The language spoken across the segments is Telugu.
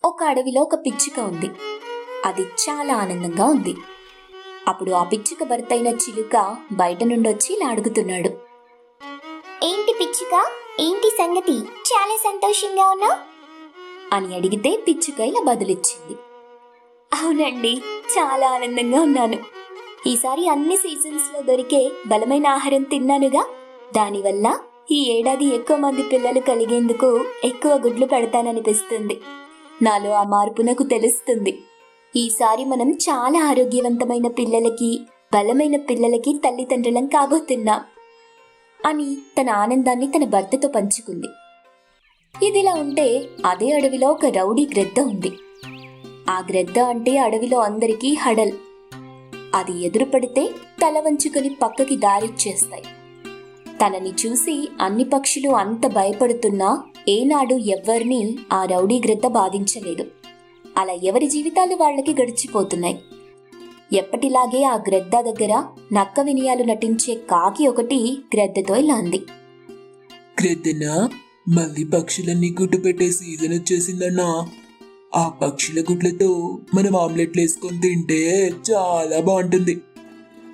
ఒక అడవిలో ఒక పిచ్చుక ఉంది. అది చాలా ఆనందంగా ఉంది. అప్పుడు ఆ పిచ్చుక భర్త అయిన చిలుక బయట నుండొచ్చి ఇలా అడుగుతున్నాడు. ఏంటి పిచ్చుక, ఏంటి సంగతి, చాలా సంతోషంగా ఉన్నావు అని అడిగితే పిచ్చుక ఇలా బదులిచ్చింది. అవునండి, చాలా ఆనందంగా ఉన్నాను. ఈసారి అన్ని సీజన్స్ లో దొరికే బలమైన ఆహారం తిన్నానుగా. దానివల్ల ఈ ఏడాది ఎక్కువ మంది పిల్లలు కలిగేందుకు ఎక్కువ గుడ్లు పెడతాననిపిస్తుంది. నాలో ఆ మార్పు నాకు తెలుస్తుంది. ఈసారి మనం చాలా ఆరోగ్యవంతమైన పిల్లలకి, బలమైన పిల్లలకి తల్లిదండ్రులం కాబోతున్నాం అని తన ఆనందాన్ని తన భర్తతో పంచుకుంది. ఇదిలా ఉంటే అదే అడవిలో ఒక రౌడీ గ్రద్ద ఉంది. ఆ గ్రద్ద అంటే అడవిలో అందరికీ హడల్. అది ఎదురుపడితే తల వంచుకొని పక్కకి దారిచ్చేస్తాయి. తనని చూసి అన్ని పక్షులు అంత భయపడుతున్నా ఏనాడు ఎవ్వరినీ ఆ రౌడీ గ్రద్ద బాధించలేదు. అలా ఎవరి జీవితాలు వాళ్ళకి గడిచిపోతున్నాయి. ఎప్పటిలాగే ఆ గ్రద్ద దగ్గర నక్క వినయాలు నటించే కాకి ఒకటి గ్రద్దతో ఇలా అంది. గ్రద్దనా, మళ్ళీ పక్షులన్నీ గుడ్డు పెట్టే సీజన్ వచ్చేసిందన్నా. ఆ పక్షుల గుడ్లతో మనం ఆమ్లెట్లు వేసుకొని తింటే చాలా బాగుంటుంది.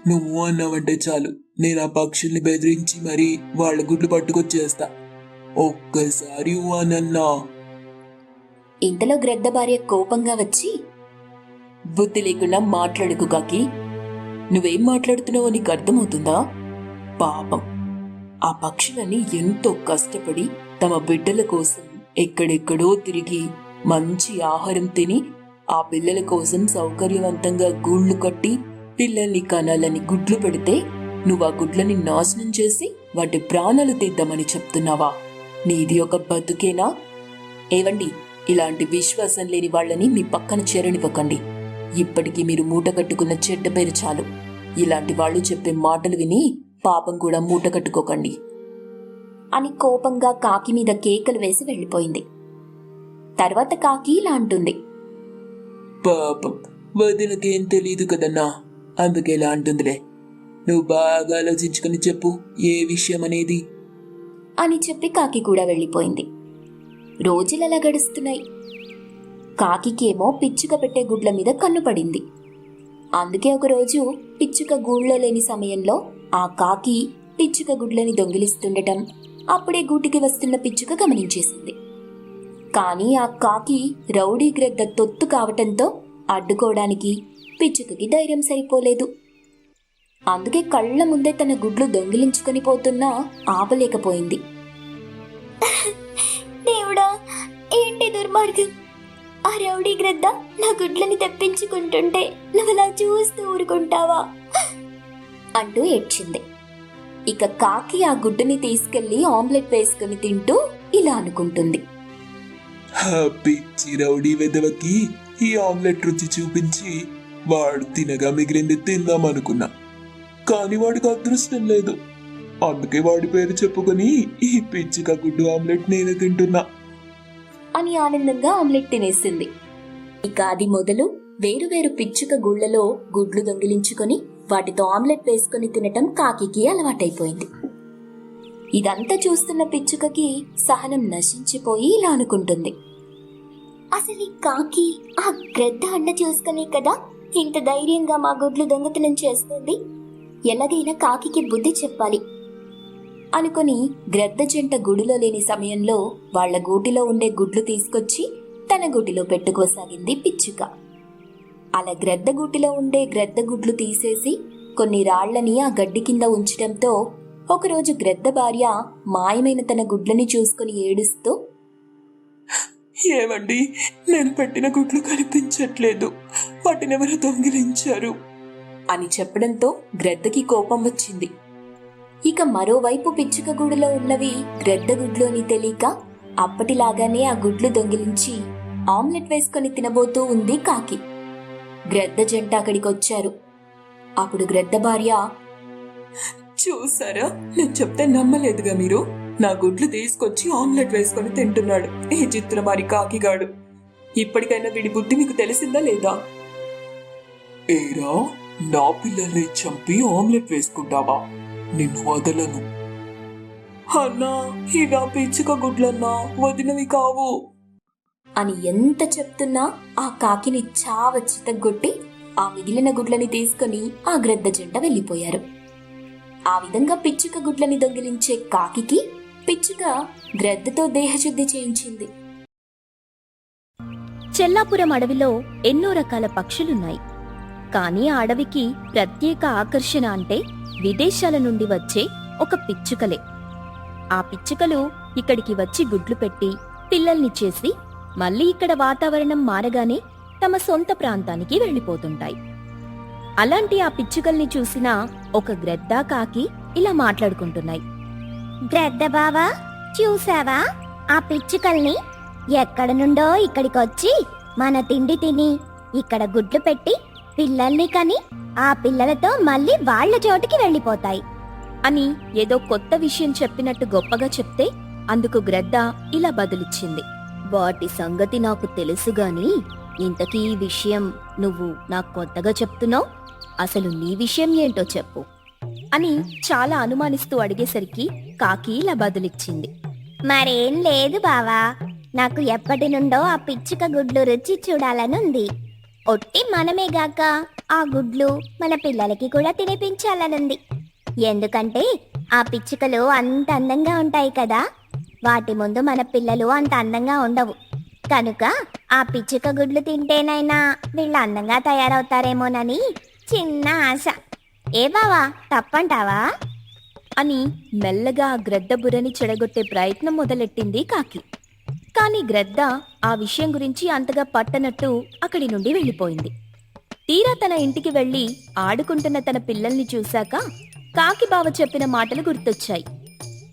నువ్వు అన్నావంటే చాలు, నేను ఆ పక్షుల్ని బెదిరించి మరీ వాళ్ళ గుడ్లు పట్టుకొచ్చేస్తా. ఒక్కసారి అనన్నా. ఇంతలో గ్రద్ద భార్య కోపంగా వచ్చి, బుద్ధి లేకుండా మాట్లాడుకు కాకి. నువ్వేం మాట్లాడుతున్నావో నీకు అర్థమవుతుందా? పాపం, ఆ పక్షులని ఎంతో కష్టపడి తమ బిడ్డల కోసం ఎక్కడెక్కడో తిరిగి మంచి ఆహారం తిని ఆ పిల్లల కోసం సౌకర్యవంతంగా గూళ్ళు కట్టి పిల్లల్ని కనాలని గుడ్లు పెడితే నువ్వు ఆ గుడ్లని నాశనం చేసి వాటి ప్రాణాలు తీద్దామని చెప్తున్నావా? నీది ఒక బతుకేనా? ఏవండి, ఇలాంటి విశ్వాసం లేని వాళ్ళని మీ పక్కన చేరనివ్వకండి. ఇప్పటికీ మీరు మూట కట్టుకున్న చెడ్డ పేరు చాలు. ఇలాంటి వాళ్ళు చెప్పే మాటలు విని పాపం కూడా మూట కట్టుకోకండి అని కోపంగా కాకి మీద కేకలు వేసి వెళ్ళిపోయింది. తర్వాత కాకి ఇలా అంటుంది. పాపం, వదినకేం తెలీదు కదన్నా, అందుకే ఇలా అంటుందిలే. నువ్వు బాగా ఆలోచించుకుని చెప్పు ఏ విషయం అనేది అని చెప్పి కాకి కూడా వెళ్ళిపోయింది. రోజులలా గడుస్తున్నాయి. కాకికేమో పిచ్చుక పెట్టే గుడ్ల మీద కన్ను పడింది. అందుకే ఒకరోజు పిచ్చుక గూళ్ళో లేని సమయంలో ఆ కాకి పిచ్చుక గుడ్లని దొంగిలిస్తుండటం అప్పుడే గూటికి వస్తున్న పిచ్చుక గమనించేసింది. కానీ ఆ కాకి రౌడీ గ్రద్ద తొత్తు కావటంతో అడ్డుకోవడానికి పిచ్చుకకి ధైర్యం సరిపోలేదు. అందుకే కళ్ళ ముందే తన గుడ్లు దొంగిలించుకొని పోతున్నా ఆపలేకపోయింది. దేవుడా, ఏంటి దుర్మార్గం! ఆ రౌడీ గ్రద్ద నా గుడ్లని తెప్పించుకుంటుంటే నువ్వులా చూస్తూ ఊరుకుంటావా అంటూ ఏడ్చింది. ఇక కాకి ఆ గుడ్డుని తీసుకెళ్లి ఆమ్లెట్ వేసుకుని తింటూ ఇలా అనుకుంటుంది. పిచ్చి రౌడీ వెదవకి ఈ ఆమ్లెట్ రుచి చూపించి వాడు తినగా మిగిలింది తిందామనుకున్నా. కాని వాడికి అదృష్టం లేదు. అందుకే వాడి పేరు చెప్పుకొని ఈ పిచ్చిక గుడ్డు ఆమ్లెట్ నేనే తింటున్నా అని ఆనందంగా ఆమ్లెట్ తినేసింది. ఇక అది మొదలు వేరువేరు పిచ్చుక గూళ్ళలో గుడ్లు దొంగిలించుకొని వాటితో ఆమ్లెట్ వేసుకుని తినటం కాకికి అలవాటైపోయింది. ఇదంతా చూస్తున్న పిచ్చుకకి సహనం నశించిపోయి ఇలా అనుకుంటుంది. అసలు ఈ కాకి ఆ గ్రద్ద అండ చూసుకునే కదా ఇంత ధైర్యంగా మా గుడ్లు దొంగతనం చేస్తుంది. ఎలాగైనా కాకికి బుద్ధి చెప్పాలి అనుకుని గ్రద్ద జంట గుడిలో లేని సమయంలో వాళ్ల గూటిలో ఉండే గుడ్లు తీసుకొచ్చి తన గూటిలో పెట్టుకోసాగింది పిచ్చుక. అలా గ్రద్ద గూటిలో ఉండే గ్రద్ద గుడ్లు తీసేసి కొన్ని రాళ్లని ఆ గడ్డి కింద ఉంచడంతో ఒకరోజు గ్రద్ద భార్య మాయమైన తన గుడ్లని చూసుకుని ఏడుస్తూ, ఏమండి, నేను పెట్టిన గుడ్లు కనిపించట్లేదు, వాటినెవరో దొంగిలించారు అని చెప్పడంతో గ్రద్దకి కోపం వచ్చింది. ఇక మరోవైపు పిచ్చుక గూడులో ఉన్నవి గ్రద్ద గుడ్లు అని తెలియక అప్పటిలాగానే ఆ గుడ్లు దొంగిలించి ఆమ్లెట్ వేసుకొని తినబోతూ ఉంది కాకి. గ్రద్ద జంట అక్కడికొచ్చారు. అప్పుడు గ్రద్ద భార్య, చూసారా, నేను చెప్తే నమ్మలేదుగా మీరు. నా గుడ్లు తీసుకొచ్చి ఆమ్లెట్ వేసుకొని తింటున్నాడు ఈ చిత్రమారి కాకిగాడు. ఇప్పటికైనా వీడి బుద్ధి మీకు తెలిసిందా లేదా? ఏరా, నా పిల్లల్ని చంపి ఆమ్లెట్ వేసుకుంటావా? నిన్ను వదలను. అన్నా, ఈ నా పిచ్చుక గుడ్లన్నా వదినవి కావు అని ఎంత చెప్తున్నా ఆ కాకిని చితగ్గొట్టి ఆ మిగిలిన గుడ్లని తీసుకుని ఆ గ్రద్ద జంట వెళ్ళిపోయారు. ఆ విధంగా పిచ్చుక గుడ్లని దొంగిలించే కాకికి పిచ్చుక గ్రద్దతో దేహశుద్ధి చేయించింది. చెల్లాపురం అడవిలో ఎన్నో రకాల పక్షులున్నాయి. కానీ ఆ అడవికి ప్రత్యేక ఆకర్షణ అంటే విదేశాల నుండి వచ్చే ఒక పిచ్చుకలే. ఆ పిచ్చుకలు ఇక్కడికి వచ్చి గుడ్లు పెట్టి పిల్లల్ని చేసి మళ్ళీ ఇక్కడ వాతావరణం మారగానే తమ సొంత ప్రాంతానికి వెళ్ళిపోతుంటాయి. అలాంటి ఆ పిచ్చుకల్ని చూసిన ఒక గ్రద్ద కాకి ఇలా మాట్లాడుకుంటున్నాయి. గ్రద్ద బావా, చూసావా ఆ పిచ్చుకల్ని? ఎక్కడ నుండో ఇక్కడికొచ్చి మన తిండి తిని ఇక్కడ గుడ్లు పెట్టి పిల్లల్ని కని ఆ పిల్లలతో మళ్ళీ వాళ్ళ చోటికి వెళ్ళిపోతాయి అని ఏదో కొత్త విషయం చెప్పినట్టు గొప్పగా చెప్తే అందుకు గ్రద్ద ఇలా బదులిచ్చింది. వాటి సంగతి నాకు తెలుసుగాని ఇంతకీ ఈ విషయం నువ్వు నాకు కొత్తగా చెప్తున్నావు. అసలు నీ విషయం ఏంటో చెప్పు అని చాలా అనుమానిస్తూ అడిగేసరికి కాకి ఇలా బదులిచ్చింది. మరేం లేదు బావా, నాకు ఎప్పటి నుండో ఆ పిచ్చుక గుడ్లు రుచి చూడాలనుంది. ఒట్టి మనమేగాక ఆ గుడ్లు మన పిల్లలకి కూడా తినిపించాలనుంది. ఎందుకంటే ఆ పిచ్చుకలు అంత అందంగా ఉంటాయి కదా, వాటి ముందు మన పిల్లలు అంత అందంగా ఉండవు. కనుక ఆ పిచ్చుక గుడ్లు తింటేనైనా వీళ్ళు అందంగా తయారవుతారేమోనని చిన్న ఆశ. ఏ బావా, తప్పంటావా అని మెల్లగా ఆ గ్రద్ద బుర్రని చెడగొట్టే ప్రయత్నం మొదలెట్టింది కాకి. కాని గ్రద్ద ఆ విషయం గురించి అంతగా పట్టనట్టు అక్కడి నుండి వెళ్ళిపోయింది. తీరా తన ఇంటికి వెళ్లి ఆడుకుంటున్న తన పిల్లల్ని చూశాక కాకి బావ చెప్పిన మాటలు గుర్తొచ్చాయి.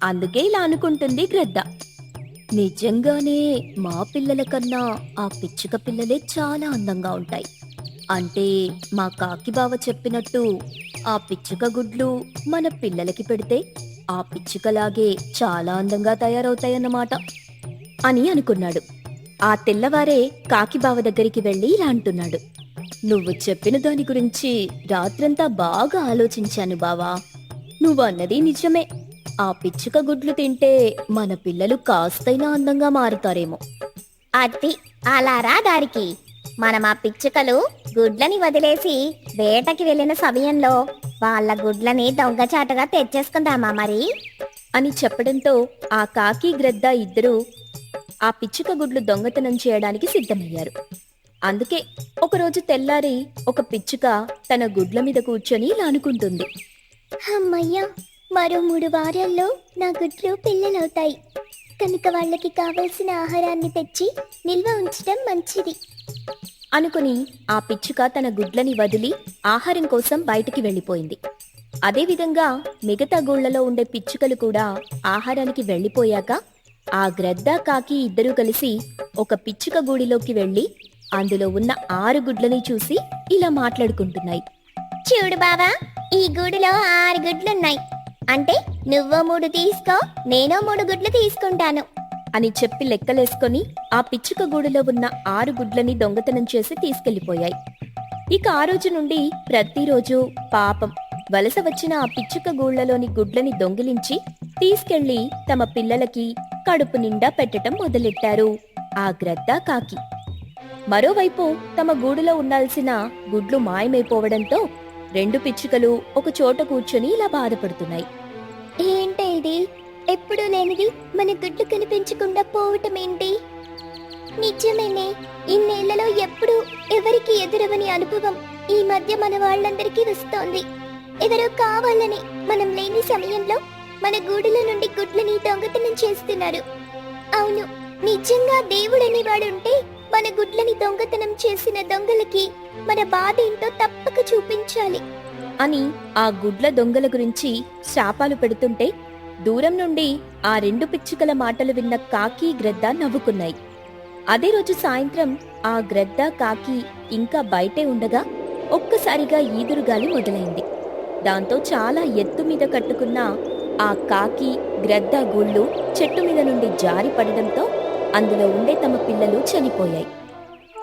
అందుకే ఇలా అనుకుంటుంది గ్రద్ద. నిజంగానే మా పిల్లల కన్నా ఆ పిచ్చుక పిల్లలే చాలా అందంగా ఉంటాయి. అంటే మా కాకి బావ చెప్పినట్టు ఆ పిచ్చుక గుడ్లు మన పిల్లలకి పెడితే ఆ పిచ్చుకలాగే చాలా అందంగా తయారవుతాయన్నమాట అని అనుకున్నాడు. ఆ తెల్లవారే కాకి బావ దగ్గరికి వెళ్లి ఇలా అంటున్నాడు. నువ్వు చెప్పిన దాని గురించి రాత్రంతా బాగా ఆలోచించాను బావా. నువ్వన్నది నిజమే. ఆ పిచ్చుక గుడ్లు తింటే మన పిల్లలు కాస్తైనా అందంగా మారుతారేమో. అది అలారా దారికి మనం ఆ పిచ్చుకలు గుడ్లని వదిలేసి వేటకి వెళ్ళిన సమయంలో వాళ్ళ గుడ్లని దొంగచాటుగా తెచ్చేసుకుందామా మరి అని చెప్పడంతో ఆ కాకి గ్రద్ద ఇద్దరూ ఆ పిచ్చుక గుడ్లు దొంగతనం చేయడానికి సిద్ధమయ్యారు. అందుకే ఒకరోజు తెల్లారి ఒక పిచ్చుక తన గుడ్ల మీద కూర్చొని ఇలా అనుకుంటుంది. అమ్మయ్యా, మరో 3 వారాల్లో నా గుడ్లు పిల్లలవుతాయి. కనుక వాళ్ళకి కావలసిన ఆహారాన్ని తెచ్చి నిల్వ ఉంచడం మంచిది అనుకుని ఆ పిచ్చుక తన గుడ్లని వదిలి ఆహారం కోసం బయటికి వెళ్ళిపోయింది. అదేవిధంగా మిగతా గూళ్లలో ఉండే పిచ్చుకలు కూడా ఆహారానికి వెళ్ళిపోయాక ఆ గ్రద్ద కాకి ఇద్దరూ కలిసి ఒక పిచ్చుక గూడిలోకి వెళ్లి అందులో ఉన్న 6 గుడ్లని చూసి ఇలా మాట్లాడుకుంటున్నాయి. చూడు బావా, ఈ గూడులో 6 గుడ్లున్నాయి. అంటే నువ్వో 3 తీసుకో, నేనో 3 గుడ్లు తీసుకుంటాను అని చెప్పి లెక్కలేసుకొని ఆ పిచ్చుక గూడులో ఉన్న 6 గుడ్లని దొంగతనం చేసి తీసుకెళ్లిపోయాయి. ఇక ఆ రోజు నుండి ప్రతిరోజు పాపం వలస వచ్చిన ఆ పిచ్చుక గూళ్లలోని గుడ్లని దొంగిలించి తీసుకెళ్లి తమ పిల్లలకి కడుపు నిండా పెట్టడం మొదలెట్టారు ఆ గ్రద్ద కాకి. మరోవైపు తమ గూడులో ఉండాల్సిన గుడ్లు మాయమైపోవడంతో 2 పిచ్చుకలు ఒక చోట కూర్చొని ఇలా బాధపడుతున్నాయి. ఏంటి ఇది, ఎప్పుడూ లేనిది మన గుడ్లు కనిపించకుండా పోవటమేంటి? నిజమేనే, ఇన్నేళ్లలో ఎప్పుడు ఎవరికి ఎదురవని అనుభవం ఈ మధ్య మన వాళ్ళందరికీ వస్తోంది. ఎవరో కావాలని మనం లేని సమయంలో మన గూడుల నుండి గుడ్లని దొంగతనం చేస్తున్నారు. అవును, నిజంగా దేవుడని వాడుంటే మన గుడ్లని దొంగతనం చేసిన దొంగలకి మన బాధ ఏంటో తప్పక చూపించాలి అని ఆ గుడ్ల దొంగల గురించి శాపాలు పెడుతుంటే దూరం నుండి ఆ 2 పిచ్చుకల మాటలు విన్న కాకి గ్రద్ద నవ్వుకున్నాయి. అదే రోజు సాయంత్రం ఆ గ్రద్ద కాకి ఇంకా బయటే ఉండగా ఒక్కసారిగా ఈదురుగాలి మొదలైంది. దాంతో చాలా ఎత్తు మీద కట్టుకున్న ఆ కాకి గ్రద్ద గూళ్ళు చెట్టు మీద నుండి జారి పడడంతో అందులో ఉండే తమ పిల్లలు చనిపోయాయి.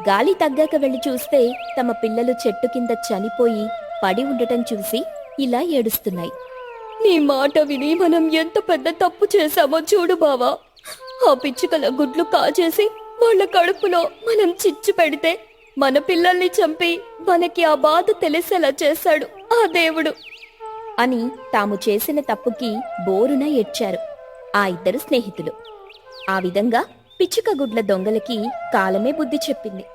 గాలి తగ్గాక వెళ్లి చూస్తే తమ పిల్లలు చెట్టు కింద చనిపోయి పడి ఉండటం చూసి ఇలా ఏడుస్తున్నాయి. నీ మాట విని మనం ఎంత పెద్ద తప్పు చేశామో చూడు బావా. ఆ పిచ్చుకల గుడ్లు కాజేసి వాళ్ళ కడుపులో మనం చిచ్చు పెడితే మన పిల్లల్ని చంపి మనకి ఆ బాధ తెలిసేలా చేశాడు ఆ దేవుడు అని తాము చేసిన తప్పుకి బోరున ఏడ్చారు ఆ ఇద్దరు స్నేహితులు. ఆ విధంగా పిచ్చుక గుడ్ల దొంగలకి కాలమే బుద్ధి చెప్పింది.